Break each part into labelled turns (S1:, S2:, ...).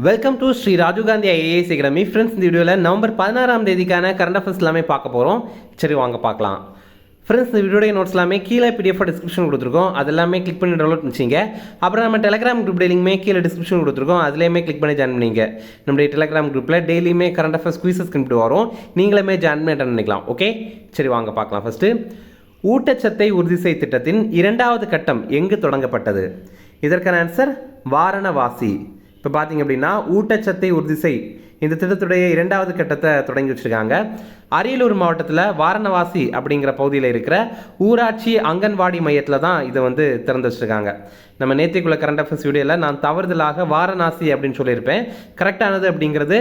S1: Welcome to Shri Rajiv Gandhi IAS academy. Friends, இந்த வீடியோவில் November 16ஆம் தேதிக்கான கரண்ட் அஃபேர்ஸ் எல்லாமே பார்க்க போகிறோம். சரி, வாங்க பார்க்கலாம். ஃப்ரெண்ட்ஸ், இந்த வீடியோடைய நோட்ஸ் எல்லாமே கீழே பிடிஎஃப் டிஸ்கிரிப்ஷன் கொடுத்துருக்கோம். அது எல்லாமே கிளிக் பண்ணி டவுன்லோட் பண்ணிச்சிங்க. அப்புறம் நம்ம டெலிகிராம் குரூப் டெய்லியுமே கீழே டிஸ்கிரிப்ஷன் கொடுத்துருக்கோம். அதுலேயுமே கிளிக் பண்ணி ஜாயின் பண்ணிங்க. நம்மளுடைய டெலிகிராம் குரூப்பில் டெய்லியுமே கரண்ட் அஃபேர்ஸ் குவிசஸ் கண்டுபிட்டு வரும். நீங்களுமே ஜாயின் பண்ணி அட்டன் பண்ணிக்கலாம். ஓகே, சரி வாங்க பார்க்கலாம். ஃபஸ்ட்டு, ஊட்டச்சத்தை உறுதி செய் திட்டத்தின் 2வது கட்டம் எங்கு தொடங்கப்பட்டது? இதற்கான ஆன்சர் வாரணவாசி. இப்போ பார்த்தீங்க அப்படின்னா, ஊட்டச்சத்தை உறுதி செய் இந்த திட்டத்துடைய 2வது கட்டத்தை தொடங்கி வச்சுருக்காங்க. அரியலூர் மாவட்டத்தில் வாரணவாசி அப்படிங்கிற பகுதியில் இருக்கிற ஊராட்சி அங்கன்வாடி மையத்தில் தான் இதை திறந்து வச்சுருக்காங்க. நம்ம நேத்திக்குள்ள கரண்ட் அஃபேர்ஸ் வீடியோவில் நான் தவறுதலாக வாரணாசி அப்படின்னு சொல்லியிருப்பேன். கரெக்டானது அப்படிங்கிறது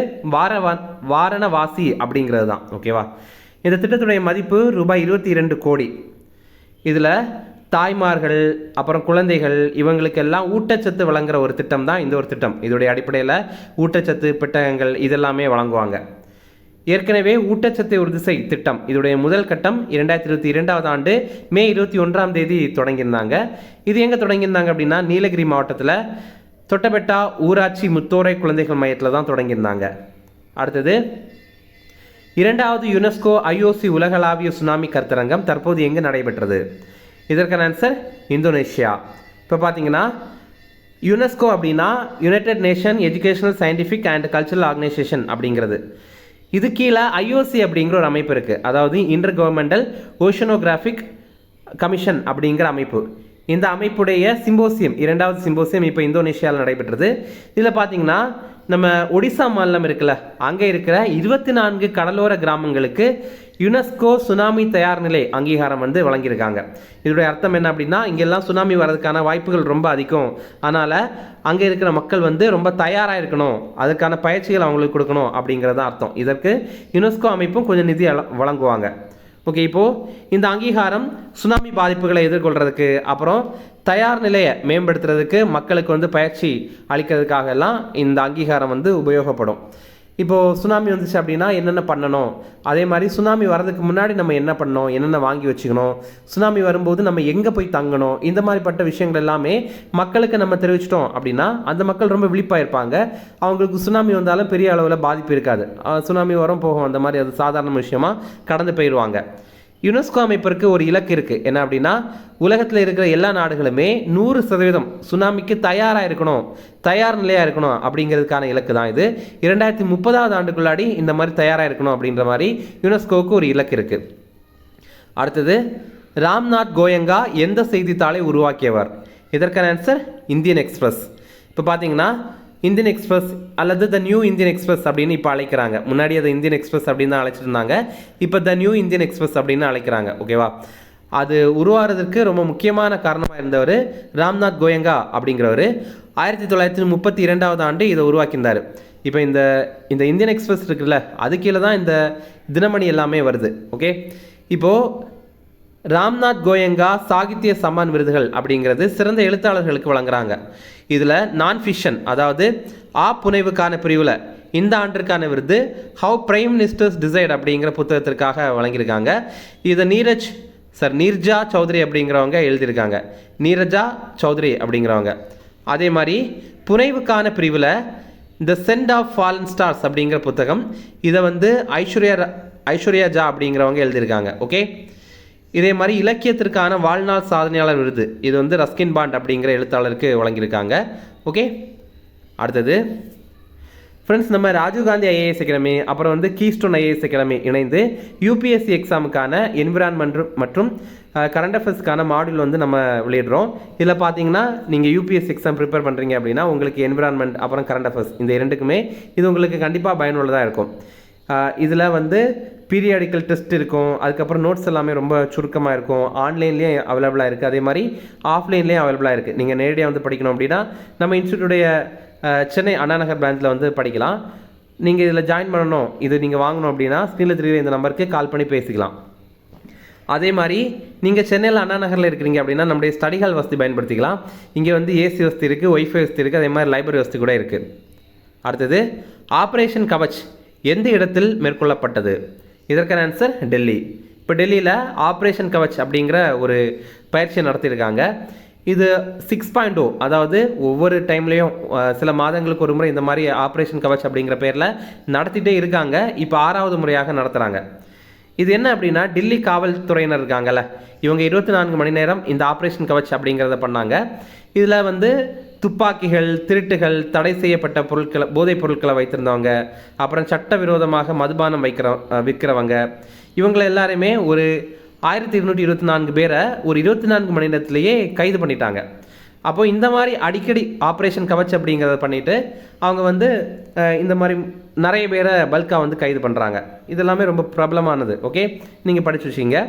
S1: வாரணவாசி அப்படிங்கிறது தான். ஓகேவா? இந்த திட்டத்துடைய மதிப்பு ரூபாய் 22 கோடி. இதில் தாய்மார்கள், அப்புறம் குழந்தைகள், இவங்களுக்கெல்லாம் ஊட்டச்சத்து வழங்குற ஒரு திட்டம் தான் இந்த ஒரு திட்டம். இதோடைய அடிப்படையில் ஊட்டச்சத்து பெட்டகங்கள் இதெல்லாமே வழங்குவாங்க. ஏற்கனவே ஊட்டச்சத்தை உறுதி செய் திட்டம் இதோடைய முதல் கட்டம் 2022ஆம் ஆண்டு மே 21ஆம் தேதி தொடங்கியிருந்தாங்க. இது எங்கே தொடங்கியிருந்தாங்க அப்படின்னா, நீலகிரி மாவட்டத்தில் தொட்டபெட்டா ஊராட்சி முத்தோரை குழந்தைகள் மையத்தில் தான் தொடங்கியிருந்தாங்க. அடுத்தது, 2வது யுனெஸ்கோ ஐஓசி உலகளாவிய சுனாமி கருத்தரங்கம் தற்போது எங்கு நடைபெற்றது? இதற்கான ஆன்சர் இந்தோனேஷியா. இப்போ பார்த்தீங்கன்னா, யுனெஸ்கோ அப்படின்னா United nation educational scientific and cultural organisation அப்படிங்கிறது. இது கீழே ஐஓசி அப்படிங்கிற ஒரு அமைப்பு இருக்குது. அதாவது இன்டர் கவர்மெண்டல் ஓஷனோகிராஃபிக் கமிஷன் அப்படிங்கிற அமைப்பு. இந்த அமைப்புடைய சிம்போசியம் 2வது சிம்போசியம் இப்போ இந்தோனேஷியாவில் நடைபெற்றது. இதில் பார்த்தீங்கன்னா, நம்ம ஒடிசா மாநிலம் இருக்குல்ல, அங்கே இருக்கிற 24 கடலோர கிராமங்களுக்கு யுனெஸ்கோ சுனாமி தயார் நிலை அங்கீகாரம் வழங்கியிருக்காங்க. இதோடைய அர்த்தம் என்ன அப்படின்னா, இங்கெல்லாம் சுனாமி வர்றதுக்கான வாய்ப்புகள் ரொம்ப அதிகம். அதனால் அங்கே இருக்கிற மக்கள் ரொம்ப தயாராக இருக்கணும், அதுக்கான பயிற்சிகள் அவங்களுக்கு கொடுக்கணும் அப்படிங்கிறது அர்த்தம். இதற்கு யுனெஸ்கோ அமைப்பும் கொஞ்சம் நிதி வழங்குவாங்க. ஓகே, இப்போது இந்த அங்கீகாரம் சுனாமி பாதிப்புகளை எதிர்கொள்கிறதுக்கு, அப்புறம் தயார் நிலையை மேம்படுத்துறதுக்கு, மக்களுக்கு பயிற்சி அளிக்கிறதுக்காக எல்லாம் இந்த அங்கீகாரம் உபயோகப்படும். இப்போது சுனாமி வந்துச்சு அப்படின்னா என்னென்ன பண்ணணும், அதே மாதிரி சுனாமி வர்றதுக்கு முன்னாடி நம்ம என்ன பண்ணணும், என்னென்ன வாங்கி வச்சுக்கணும், சுனாமி வரும்போது நம்ம எங்கே போய் தங்கணும், இந்த மாதிரிப்பட்ட விஷயங்கள் எல்லாமே மக்களுக்கு நம்ம தெரிவிச்சிட்டோம் அப்படின்னா அந்த மக்கள் ரொம்ப விழிப்பாக இருப்பாங்க. அவங்களுக்கு சுனாமி வந்தாலும் பெரிய அளவில் பாதிப்பு இருக்காது. சுனாமி வரும் போகும், அந்த மாதிரி அது சாதாரண விஷயமா கடந்து போயிடுவாங்க. யுனெஸ்கோ அமைப்பிற்கு ஒரு இலக்கு இருக்குது. என்ன அப்படின்னா, உலகத்தில் இருக்கிற எல்லா நாடுகளுமே 100% சுனாமிக்கு தயாராக இருக்கணும், தயார் நிலையாக இருக்கணும் அப்படிங்கிறதுக்கான இலக்கு தான் இது. 2030ஆம் ஆண்டுக்குள்ளாடி இந்த மாதிரி தயாராக இருக்கணும் அப்படின்ற மாதிரி யுனெஸ்கோவுக்கு ஒரு இலக்கு இருக்குது. அடுத்தது, ராம்நாத் கோயங்கா எந்த செய்தித்தாளை உருவாக்கியவர்? இதற்கான ஆன்சர் இந்தியன் எக்ஸ்பிரஸ். இப்போ பார்த்தீங்கன்னா, இந்தியன் எக்ஸ்பிரஸ் அல்லது த நியூ இந்தியன் எக்ஸ்பிரஸ் அப்படின்னு இப்போ அழைக்கிறாங்க. முன்னாடி அதை இந்தியன் எக்ஸ்பிரஸ் அப்படின்னு தான் அழைச்சிட்டு இருந்தாங்க. இப்போ த நியூ இந்தியன் எக்ஸ்பிரஸ் அப்படின்னு அழைக்கிறாங்க. ஓகேவா? அது உருவாகிறதுக்கு ரொம்ப முக்கியமான காரணமாக இருந்தவர் ராம்நாத் கோயங்கா அப்படிங்கிறவர். 1932ஆம் ஆண்டு இதை உருவாக்கியிருந்தார். இப்போ இந்த இந்தியன் எக்ஸ்பிரஸ் இருக்குல்ல, அது கீழே தான் இந்த தினமணி எல்லாமே வருது. ஓகே, இப்போது ராம்நாத் கோயங்கா சாகித்ய சம்மான் விருதுகள் அப்படிங்கிறது சிறந்த எழுத்தாளர்களுக்கு வழங்குறாங்க. இதில் நான் ஃபிக்ஷன், அதாவது புனைவுக்கான பிரிவில் இந்த ஆண்டிற்கான விருது ஹவு பிரைம் மினிஸ்டர்ஸ் டிசைட் அப்படிங்கிற புத்தகத்திற்காக வழங்கியிருக்காங்க. இதை நீர்ஜா சௌத்ரி அப்படிங்கிறவங்க எழுதியிருக்காங்க. நீரஜா சௌத்ரி அப்படிங்கிறவங்க. அதே மாதிரி புனைவுக்கான பிரிவில் த சென்ட் ஆஃப் ஃபாலன் ஸ்டார்ஸ் அப்படிங்கிற புத்தகம், இதை ஐஸ்வர்யா ஜா அப்படிங்கிறவங்க எழுதியிருக்காங்க. ஓகே, இதே மாதிரி இலக்கியத்திற்கான வாழ்நாள் சாதனையாளர் விருது இது ரஸ்கின் பாண்ட் அப்படிங்கிற எழுத்தாளருக்கு வழங்கியிருக்காங்க. ஓகே, அடுத்தது ஃப்ரெண்ட்ஸ், நம்ம ராஜீவ் காந்தி ஐஏஎஸ் அகாடமி அப்புறம் கீஸ்டோன் ஐஏஎஸ் அகாடமி இணைந்து யூபிஎஸ்சி எக்ஸாமுக்கான என்விரான்மெண்ட் மற்றும் கரண்ட் அஃபேர்ஸ்க்கான மாடியூல் நம்ம வெளியிடுறோம். இதில் பார்த்தீங்கன்னா, நீங்கள் யூபிஎஸ்சி எக்ஸாம் ப்ரிப்பேர் பண்ணுறீங்க அப்படின்னா உங்களுக்கு என்விரான்மெண்ட் அப்புறம் கரண்ட் அஃபேர்ஸ் இந்த இரண்டுக்குமே இது உங்களுக்கு கண்டிப்பாக பயனுள்ளதாக இருக்கும். இதில் பீரியாடிக்கல் டெஸ்ட் இருக்கும். அதுக்கப்புறம் நோட்ஸ் எல்லாமே ரொம்ப சுருக்கமாக இருக்கும். ஆன்லைன்லேயும் அவைலபிளாக இருக்குது, அதே மாதிரி ஆஃப்லைன்லேயும் அவைலபிளாக இருக்குது. நீங்கள் நேரடியாக படிக்கணும் அப்படின்னா நம்ம இன்ஸ்டியூட்டுடைய சென்னை அண்ணா நகர் பிரான்ச்சில் படிக்கலாம். நீங்கள் இதில் ஜாயின் பண்ணணும், இது நீங்கள் வாங்கணும் அப்படின்னா ஸ்க்ரீனில் தெரியுற இந்த நம்பருக்கு கால் பண்ணி பேசிக்கலாம். அதே மாதிரி நீங்கள் சென்னையில் அண்ணா நகரில் இருக்கிறீங்க அப்படின்னா நம்முடைய ஸ்டடி ஹால் வசதி பயன்படுத்திக்கலாம். இங்கே ஏசி வசதி இருக்குது, ஒய்ஃபை வசதி இருக்குது, அதே மாதிரி லைப்ரரி வசதி கூட இருக்குது. அடுத்தது, ஆப்ரேஷன் கவச் எந்த இடத்தில் மேற்கொள்ளப்பட்டது? இதற்கான ஆன்சர் டெல்லி. இப்போ டெல்லியில் ஆப்ரேஷன் கவச் அப்படிங்கிற ஒரு பயிற்சியை நடத்தியிருக்காங்க. இது 6.0, அதாவது ஒவ்வொரு டைம்லேயும் சில மாதங்களுக்கு ஒரு முறை இந்த மாதிரி ஆப்ரேஷன் கவச் அப்படிங்கிற பேரில் நடத்திட்டே இருக்காங்க. இப்போ 6வது முறையாக நடத்துகிறாங்க. இது என்ன அப்படின்னா, டில்லி காவல்துறையினர் இருக்காங்கல்ல, இவங்க 24 மணி நேரம் இந்த ஆப்ரேஷன் கவச் அப்படிங்கிறத பண்ணாங்க. இதில் வந்து துப்பாக்கிகள், திருட்டுகள், தடை செய்யப்பட்ட பொருட்களை, போதைப் பொருட்களை வைத்திருந்தவங்க, அப்புறம் சட்டவிரோதமாக மதுபானம் விற்கிறவங்க, இவங்களை எல்லாருமே ஒரு 1224 பேரை ஒரு 24 மணி நேரத்திலேயே கைது பண்ணிட்டாங்க. அப்போது இந்த மாதிரி அடிக்கடி ஆப்ரேஷன் கவச் அப்படிங்கிறத பண்ணிவிட்டு அவங்க வந்து இந்த மாதிரி நிறைய பேரை பல்காக வந்து கைது பண்ணுறாங்க. இதெல்லாமே ரொம்ப பிரபலமானது. ஓகே, நீங்கள் படிச்சு வச்சிங்க.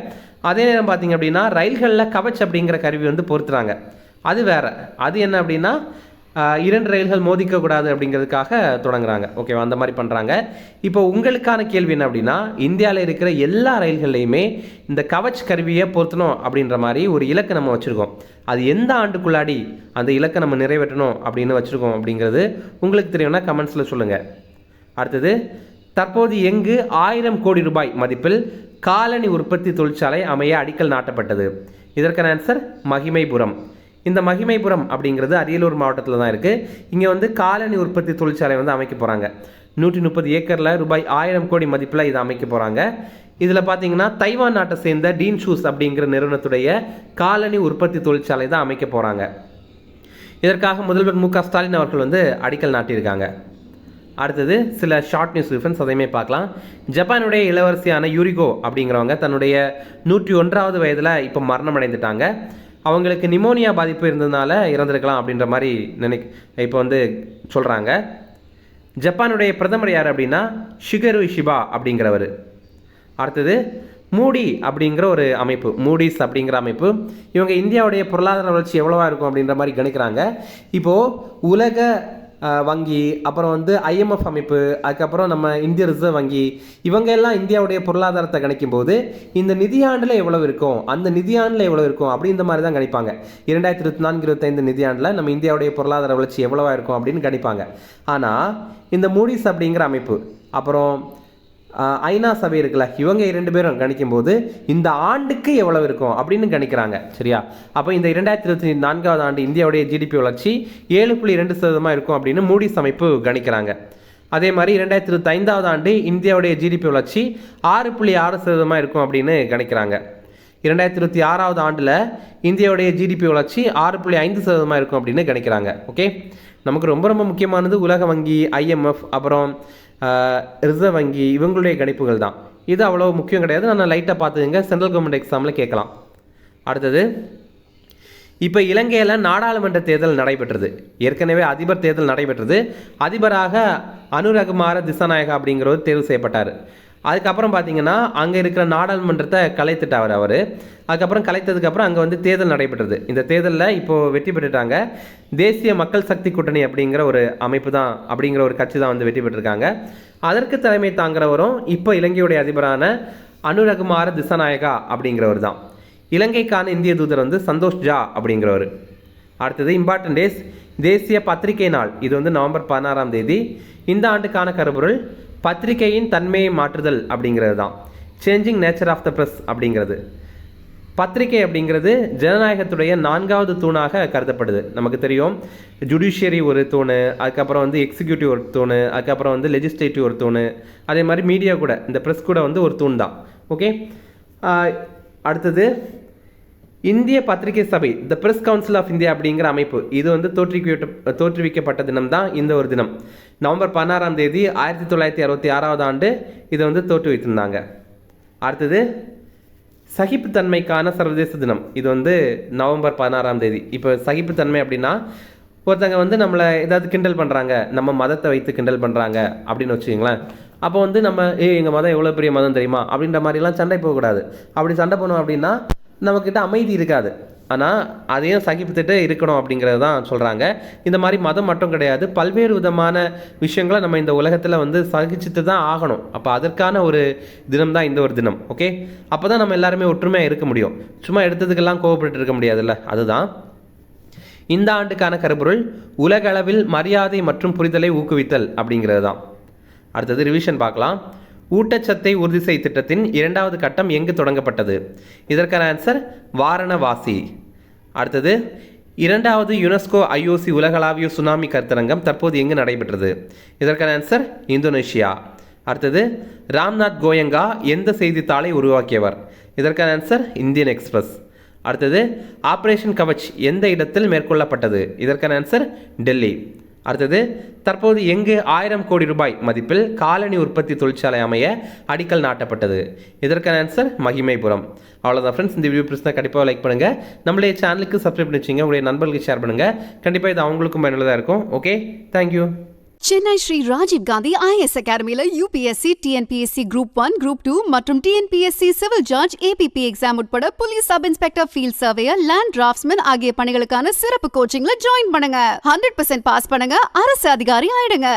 S1: அதே நேரம் பார்த்தீங்க அப்படின்னா, ரயில்களில் கவச் அப்படிங்கிற கருவி வந்து பொறுத்துறாங்க. அது வேறு. அது என்ன அப்படின்னா, 2 ரயில்கள் மோதிக்கக்கூடாது அப்படிங்கிறதுக்காக தொடங்குறாங்க. ஓகேவா, அந்த மாதிரி பண்ணுறாங்க. இப்போ உங்களுக்கான கேள்வி என்ன அப்படின்னா, இந்தியாவில் இருக்கிற எல்லா ரயில்கள்லையுமே இந்த கவச் கருவியை பொருத்தணும் அப்படின்ற மாதிரி ஒரு இலக்கை நம்ம வச்சுருக்கோம். அது எந்த ஆண்டுக்குள்ளாடி அந்த இலக்கை நம்ம நிறைவேற்றணும் அப்படின்னு வச்சுருக்கோம் அப்படிங்கிறது உங்களுக்கு தெரியும்னா கமெண்ட்ஸில் சொல்லுங்கள். அடுத்தது, தற்போது எங்கு 1000 கோடி ரூபாய் மதிப்பில் காலணி உற்பத்தி தொழிற்சாலை அமைய அடிக்கல் நாட்டப்பட்டது? இதற்கான ஆன்சர் மகிமைபுரம். இந்த மகிமைபுரம் அப்படிங்கிறது அரியலூர் மாவட்டத்தில் தான் இருக்குது. இங்கே வந்து காலணி உற்பத்தி தொழிற்சாலை வந்து அமைக்க போகிறாங்க. 130 ஏக்கரில் ரூபாய் 1000 கோடி மதிப்பில் இதை அமைக்க போகிறாங்க. இதில் பார்த்தீங்கன்னா தைவான் நாட்டை சேர்ந்த டீன் ஷூஸ் அப்படிங்கிற நிறுவனத்துடைய காலணி உற்பத்தி தொழிற்சாலை தான் அமைக்க போகிறாங்க. இதற்காக முதல்வர் மு க ஸ்டாலின் அவர்கள் வந்து அடிக்கல் நாட்டியிருக்காங்க. அடுத்தது சில ஷார்ட் நியூஸ் ரிஃபரன்ஸ், அதையுமே பார்க்கலாம். ஜப்பானுடைய இளவரசியான யூரிகோ அப்படிங்கிறவங்க தன்னுடைய 101வது வயதில் இப்போ மரணம் அடைந்துட்டாங்க. அவங்களுக்கு நிமோனியா பாதிப்பு இருந்ததுனால இறந்துருக்கலாம் அப்படின்ற மாதிரி இப்போ வந்து சொல்கிறாங்க. ஜப்பானுடைய பிரதமர் யார் அப்படின்னா ஷிகரு இஷிபா அப்படிங்கிறவர். அடுத்தது மூடி அப்படிங்கிற ஒரு அமைப்பு, மூடிஸ் அப்படிங்கிற அமைப்பு, இவங்க இந்தியாவுடைய பொருளாதார வளர்ச்சி எவ்வளோவா இருக்கும் அப்படின்ற மாதிரி கணிக்கிறாங்க. இப்போது உலக வங்கி, அப்புறம் வந்து IMF அமைப்பு, அதுக்கப்புறம் நம்ம இந்திய ரிசர்வ் வங்கி, இவங்க எல்லாம் இந்தியாவுடைய பொருளாதாரத்தை கணிக்கும் போது இந்த நிதியாண்டில் எவ்வளவு இருக்கும், அந்த நிதியாண்டில் எவ்வளோ இருக்கும் அப்படின்ற மாதிரி தான் கணிப்பாங்க. 2024-25 நிதியாண்டில் நம்ம இந்தியாவுடைய பொருளாதார வளர்ச்சி எவ்வளவா இருக்கும் அப்படின்னு கணிப்பாங்க. ஆனால் இந்த மூடிஸ் அப்படிங்கிற அமைப்பு, அப்புறம் ஐநா சபை இருக்குல்ல, இவங்க 2 பேரும் கணிக்கும் போது இந்த ஆண்டுக்கு எவ்வளவு இருக்கும் அப்படின்னு கணிக்கிறாங்க. சரியா? அப்போ இந்த 2024வது ஆண்டு இந்தியாவுடைய GDP வளர்ச்சி 7.2% இருக்கும் அப்படின்னு மூடிஸ் அமைப்பு கணிக்கிறாங்க. அதே மாதிரி 2025வது ஆண்டு இந்தியாவுடைய GDP வளர்ச்சி 6.6% இருக்கும் அப்படின்னு கணிக்கிறாங்க. 2026வது ஆண்டில் இந்தியாவுடைய GDP வளர்ச்சி 6.5% இருக்கும் அப்படின்னு கணிக்கிறாங்க. ஓகே, நமக்கு ரொம்ப ரொம்ப முக்கியமானது உலக வங்கி, IMF, அப்புறம் ரிசர்வ் வங்கி, இவங்களுடைய கணிப்புகள் தான். இது அவ்வளோ முக்கியம் கிடையாது, நான் லைட்டாக பார்த்துங்க, சென்ட்ரல் கவர்மெண்ட் எக்ஸாமில் கேட்கலாம். அடுத்தது, இப்போ இலங்கையில் நாடாளுமன்ற தேர்தல் நடைபெற்றது. ஏற்கனவே அதிபர் தேர்தல் நடைபெற்றது. அதிபராக அனுரகுமார திசாநாயகா அப்படிங்கிறவர் தேர்வு செய்யப்பட்டார். அதுக்கப்புறம் பார்த்தீங்கன்னா அங்கே இருக்கிற நாடாளுமன்றத்தை கலைத்துட்டார் அவர். அதுக்கப்புறம் கலைத்ததுக்கப்புறம் அங்கே வந்து தேர்தல் நடைபெற்றது. இந்த தேர்தலில் இப்போது வெற்றி பெற்றுட்டாங்க. தேசிய மக்கள் சக்தி கூட்டணி அப்படிங்கிற ஒரு அமைப்பு தான், அப்படிங்கிற ஒரு கட்சி தான் வந்து வெற்றி பெற்றிருக்காங்க. அதற்கு தலைமை தாங்கிறவரும் இப்போ இலங்கையுடைய அதிபரான அனுரகுமார திசாநாயகா அப்படிங்கிறவர் தான். இலங்கைக்கான இந்திய தூதர் வந்து சந்தோஷ் ஜா அப்படிங்கிறவர். அடுத்தது இம்பார்ட்டன்ட் டேஸ், தேசிய பத்திரிகை நாள். இது வந்து நவம்பர் 16ஆம் தேதி. இந்த ஆண்டுக்கான கருப்பொருள் பத்திரிகையின் தன்மையை மாற்றுதல் அப்படிங்கிறது தான். Changing nature of the press அப்படிங்கிறது. பத்திரிகை அப்படிங்கிறது ஜனநாயகத்துடைய 4வது தூணாக கருதப்படுது. நமக்கு தெரியும், ஜுடிஷியரி ஒரு தூண், அதுக்கப்புறம் வந்து எக்ஸிக்யூட்டிவ் ஒரு தூண், அதுக்கப்புறம் வந்து லெஜிஸ்லேட்டிவ் ஒரு தூண், அதே மாதிரி மீடியா கூட, இந்த ப்ரெஸ் கூட வந்து ஒரு தூண் தான். ஓகே, அடுத்தது இந்திய பத்திரிகை சபை, the press council of India அப்படிங்கிற அமைப்பு, இது வந்து தோற்றுவிக்கப்பட்ட தினம் தான் இந்த ஒரு தினம். நவம்பர் 16ஆம் தேதி 1966வது ஆண்டு இதை வந்து தோற்றுவித்திருந்தாங்க. அடுத்தது சகிப்புத்தன்மைக்கான சர்வதேச தினம். இது வந்து நவம்பர் 16ஆம் தேதி. இப்போ சகிப்புத்தன்மை அப்படின்னா, ஒருத்தங்க வந்து நம்மளை ஏதாவது கிண்டல் பண்ணுறாங்க, நம்ம மதத்தை வைத்து கிண்டல் பண்ணுறாங்க அப்படின்னு வச்சுக்கிங்களேன். அப்போ வந்து நம்ம எங்கள் மதம் எவ்வளோ பெரிய மதம் தெரியுமா அப்படின்ற மாதிரிலாம் சண்டை போகக்கூடாது. அப்படி சண்டை போனோம் அப்படின்னா நம்மக்கிட்ட அமைதி இருக்காது. ஆனால் அதையும் சகிப்புத்துட்டு இருக்கணும் அப்படிங்கிறது தான் சொல்கிறாங்க. இந்த மாதிரி மதம் மட்டும் கிடையாது, பல்வேறு விதமான விஷயங்களை நம்ம இந்த உலகத்தில் வந்து சகிச்சுட்டு தான் ஆகணும். அப்போ அதற்கான ஒரு தினம் தான் இந்த ஒரு தினம். ஓகே, அப்போ தான் நம்ம எல்லாருமே ஒற்றுமையாக இருக்க முடியும். சும்மா எடுத்ததுக்கெல்லாம் கோவப்பட்டு இருக்க முடியாதுல்ல, அதுதான். இந்த ஆண்டுக்கான கருப்பொருள் உலக அளவில் மரியாதை மற்றும் புரிதலை ஊக்குவித்தல் அப்படிங்கிறது தான். அடுத்தது ரிவிஷன் பார்க்கலாம். ஊட்டச்சத்தை உறுதி செய் திட்டத்தின் 2வது கட்டம் எங்கு தொடங்கப்பட்டது? இதற்கான ஆன்சர் வாரணவாசி. அடுத்தது இரண்டாவது யுனெஸ்கோ ஐஓசி உலகளாவிய சுனாமி கருத்தரங்கம் தற்போது எங்கு நடைபெற்றது? இதற்கான ஆன்சர் இந்தோனேஷியா. அடுத்தது, ராம்நாத் கோயங்கா எந்த செய்தித்தாளை உருவாக்கியவர்? இதற்கான ஆன்சர் இந்தியன் எக்ஸ்பிரஸ். அடுத்தது, ஆபரேஷன் கவச் எந்த இடத்தில் மேற்கொள்ளப்பட்டது? இதற்கான ஆன்சர் டெல்லி. அடுத்தது, தற்போது எங்கு 1000 கோடி ரூபாய் மதிப்பில் காலணி உற்பத்தி தொழிற்சாலை அமைய அடிக்கல் நாட்டப்பட்டது? இதற்கான ஆன்சர் மகிமைபுரம். அவ்வளோதான் ஃப்ரெண்ட்ஸ், இந்த வீடியோ பிடிச்சா கண்டிப்பாக லைக் பண்ணுங்கள். நம்மளுடைய சேனலுக்கு சப்ஸ்கிரைப் பண்ணி வச்சுங்க, உங்களுடைய நண்பர்களுக்கு ஷேர் பண்ணுங்கள். கண்டிப்பாக இது அவங்களுக்கும் பயனுள்ளதாக இருக்கும். Okay, thank you.
S2: Chennai Sri Rajiv Gandhi IAS அகாடமியில UPSC, TNPSC Group 1, Group 2 மற்றும் TNPSC civil judge, APP exam உட்பட police sub inspector, field surveyor, land draftsman ஆகிய பணிகளுக்கான சிறப்பு கோச்சிங்ல ஜாயின் பண்ணுங்க. 100% பாஸ் பண்ணுங்க, அரசு அதிகாரி ஆயிடுங்க.